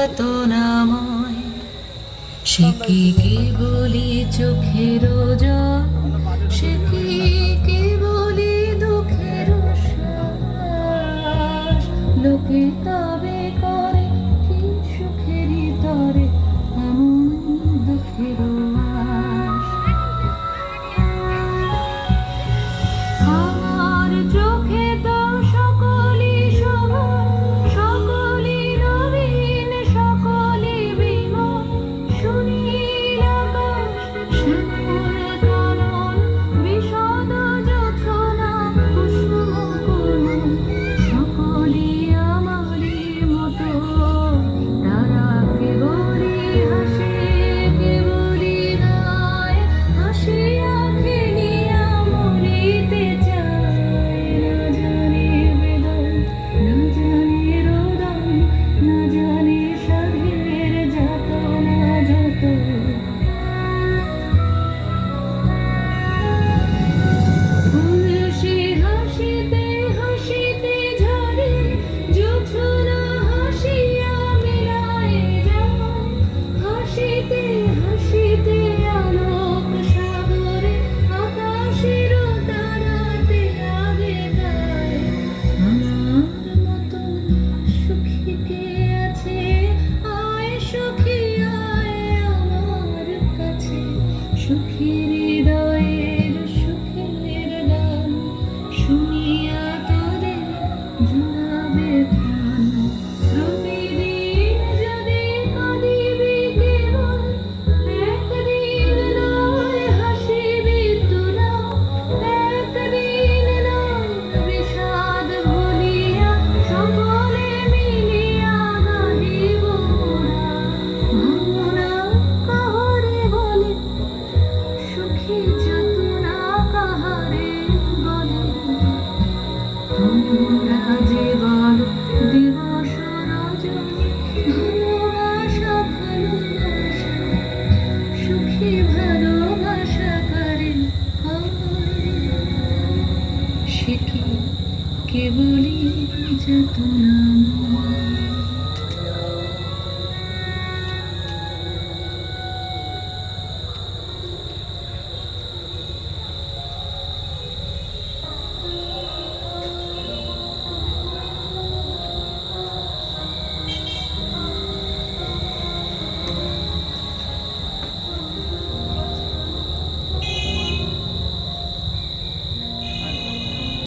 যাতনাময়, সে কি কেবলি চোখের জল, সে কি কেবলি দুঃখের শ্বাস। লোকে তবে করে কি সুখেরই তরে এমন দুঃখের আশ। আমার চোখে তো সকলই সমান, সকলই নবীন, সকলই বিমল। সুনীল আকাশ, শ্যামল কানন, বিশদ জোছনা, কুসুম কোমল, সকলই আমারই মতো। তারা কেবলই হাসে, কেবলই গায়, হাসিয়া খেলিয়া মরিতে চায়। না জানে বেদন, না জানে রোদন, না জানে সাধের যাতনা যত। ফুল সে হাসিতে হাসিতে ঝরে, জোছনা হাসিয়া মিলায় যায়। হাসিতে হাসিতে আলোক সাগরে, আকাশের তারাতে আগে গায়। আমার মতন সুখী কে আছে? আয় সখী আয় আমার কাছে। সুখী হৃদয়ের সুখের গান শুনিয়া তোদের জুড়াবে প্রাণ। প্রতিদিন যদি কাঁদিবি কেবল, একদিন নয় হাসিবি তোরা। একদিন নয় বিষাদ ভুলিয়া, সকলে মিলিয়া গাহিব মোরা। ভাবনা কাহারে বলে, সুখী যাতনা কাহারে বলে। তোমরা যে বলো দিবস রজনী, ভালোবাসা ভালোবাসা, সুখী ভালোবাসা কারে হয়? সে কি কেবলই যাতনাময়।